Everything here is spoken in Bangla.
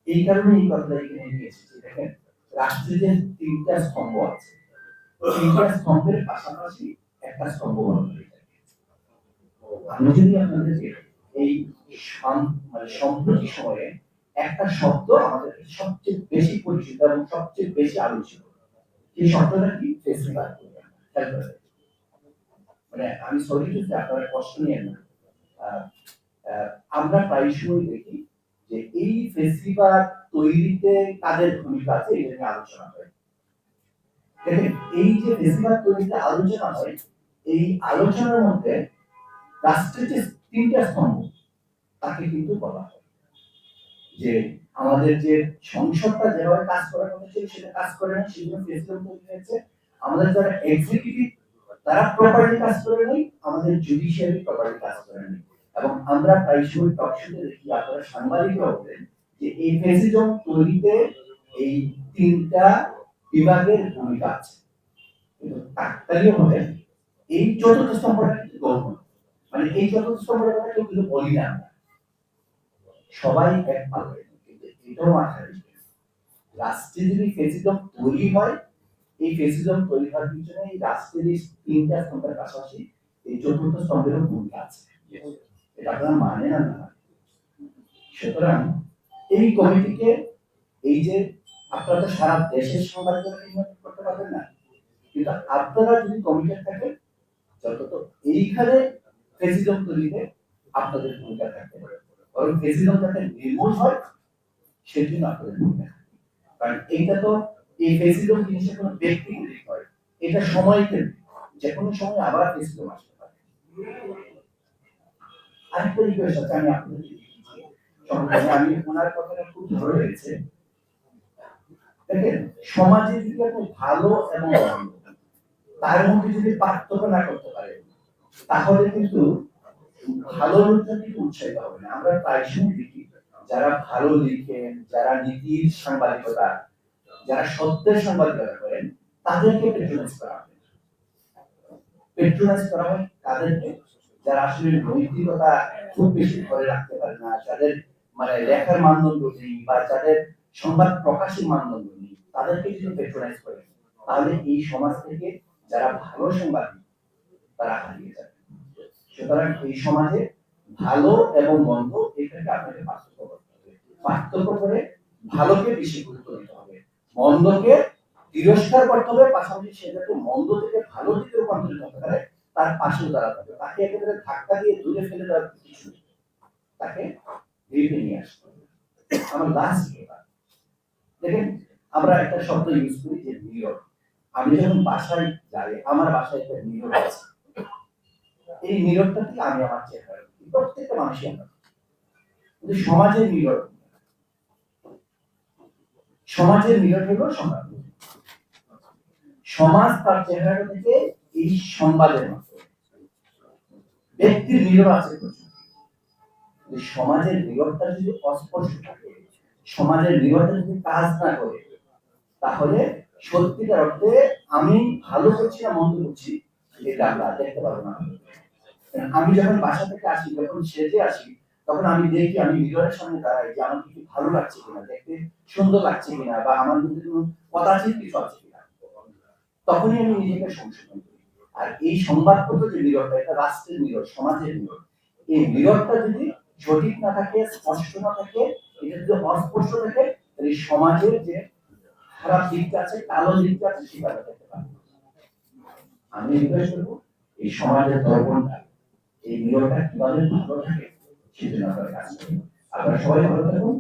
এই কারণে এই কথাটা এখানে নিয়ে এসেছি। দেখেন, রাষ্ট্রের যে তিনটা স্তম্ভ আছে, তিনটা স্তম্ভের পাশাপাশি একটা স্তম্ভ বন্ধ হয়ে যায়। আমি যদি আপনাদেরকে এই মানে সম্প্রতি সময়ে একটা শব্দ আমাদের সবচেয়ে বেশি পরিচিত এবং সবচেয়ে বেশি আলোচিত, এই শব্দটা কি? ফেস্টিভাল। মানে আমি সরি টু সে, আপনারা কষ্ট নিয়েন না। আমরা প্রায় সময় দেখি যে এই ফেস্টিভাল তৈরিতে কাদের ভূমিকা আছে এটা নিয়ে আলোচনা হয়। দেখেন, এই যে ফেস্টিভাল তৈরিতে আলোচনা হয়, এই আলোচনার মধ্যে রাষ্ট্রের যে তিনটা স্তম্ভ তাকে কিন্তু বলা হয় যে আমাদের যে সংসদটা যেভাবে কাজ করার কথা ছিল সেটা কাজ করে না, সেজন্য ফেস্টিভাল তৈরি হয়েছে। আমাদের যারা এক্সিকিউটিভ তারা প্রপারলি কাজ করে নাই, আমাদের জুডিশিয়ারি প্রপারলি কাজ করে নাই। এবং আমরা প্রায় সময় টকশোতে দেখি, আপনারা সাংবাদিকরা বলেন যে এই ফেসিজম তৈরিতে এই তিনটা বিভাগের ভূমিকা আছে, কিন্তু কাকতালীয় ভাবে এই চতুর্থ স্তম্ভটা কিন্তু গৌণ। মানে এই চতুর্থ স্তম্ভের কথা কেউ কিন্তু বলি না, সবাই এক পাবে। কিন্তু এটাও মাথায় রাখবেন, রাষ্ট্রে যদি ফেসিজম তৈরি হয়, এই ফেসিজম তৈরি হওয়ার পিছনে এই রাষ্ট্রের এই তিনটা স্তম্ভের পাশাপাশি এই চতুর্থ স্তম্ভেরও ভূমিকা আছে। এটা আপনারা মানে না না। সুতরাং এই কমিটিকে, এই যে আপনারা তো সারা দেশের সাংবাদিকরা নির্বাচন করতে পারবেন না, কিন্তু আপনারা যদি কমিটি থাকে যত এইখানে ফেসিজম তৈরিতে আপনাদের ভূমিকা থাকতে পারে, কারণ ফেসিজম যাতে নির্মূল হয় সেজন্য আপনাদের ভূমিকা। কারণ এইটা তো এই ফেসিজম জিনিসটা কোনো ব্যক্তি কেন্দ্রিক হয়, এটা সময় কেন্দ্রিক, যে কোনো সময় আবার ফেসিজম আসতে পারে। আরেকটা রিকোয়েস্ট আছে, আমি আপনাদের আমি ওনার কথাটা খুব ধরে রয়েছে। দেখেন, সমাজে যদি আপনি ভালো এবং মন্দ তার মধ্যে যদি পার্থক্য না করতে পারে, তাহলে কিন্তু ভালো লোকটা কিন্তু উৎসাহিত হবে না। আমরা প্রায় সময় দেখি যারা ভালো লিখেন, যারা নীতির সাংবাদিকতা, যারা সত্যের সাংবাদিকতা করেন, তাদেরকে পেট্রোনাইজ করা হয়। পেট্রোনাইজ করা হয় তাদেরকে যারা আসলে নৈতিকতা খুব বেশি ধরে রাখতে পারে না, যাদের মানে লেখার মানদণ্ড নেই বা যাদের সংবাদ প্রকাশের মানদণ্ড নেই, তাদেরকে যদি পেট্রোনাইজ করে, তাহলে এই সমাজ থেকে যারা ভালো সাংবাদিক তারা হারিয়ে যাবে। সুতরাং এই সমাজে ভালো এবং মন্দ এটাকে আপনাকে পার্থক্য করতে হবে। পার্থক্য করে ভালোকে বেশি গুরুত্ব দিতে হবে, মন্দকে তিরস্কার করতে হবে, পাশাপাশি সে যাতে মন্দ থেকে ভালো দিকে রূপান্তরিত হতে পারে তার পাশে দাঁড়াতে হবে। তাকে একেবারে ধাক্কা দিয়ে দূরে ফেলে দেওয়ার কিছু, তাকে গ্রিপে নিয়ে আসতে হবে। আমার লাস্ট কথা, দেখেন আমরা একটা শব্দ ইউজ করি যে মিরর। আমি যখন বাসায় যাই, আমার বাসায় একটা মিরর আছে, এই মিররটা থেকে আমি আমার চেহারা, প্রত্যেকটা মানুষই আমরা, কিন্তু সমাজের মিরর, সমাজের মিরর হলো সমাজ। সমাজ তার চেহারা থেকে এই সংবাদের মাধ্যমে, ব্যক্তির মিরর আছে, সমাজের মিররটা যদি অস্পষ্ট থাকে, সমাজের মিররটা যদি কাজ না করে, তাহলে সত্যিকার অর্থে আমি ভালো করছি না মন্দ করছি এটা আমরা দেখতে পাবো না। আমি যখন বাসা থেকে আসি, যখন সেজে আসি, তখন আমি দেখি আমি মিররের সামনে দাঁড়াই যে আমার কিছু ভালো লাগছে কিনা, দেখতে সুন্দর লাগছে কিনা, বা আমার মধ্যে কোনো কদাচিৎ কিছু আছে কিনা, তখনই আমি নিজেকে সংশোধন করি। আর এই সংবাদপত্র যে মিররটা, এটা রাষ্ট্রের মিরর, সমাজের মিরর, এই মিররটা যদি সঠিক না থাকে, স্পষ্ট না থাকে, এটা যদি অস্পষ্ট থাকে, তাহলে সমাজের যে খারাপ দিকটা আছে, কালো দিকটা আছে, সেটা দেখতে পাবে। আমি রিকোয়েস্ট করবো এই সমাজের দর্পণটা, এই মিররটা কিভাবে ভালো থাকে সেজন্য আপনারা কাজ করুন। আপনারা সবাই ভালো থাকুন।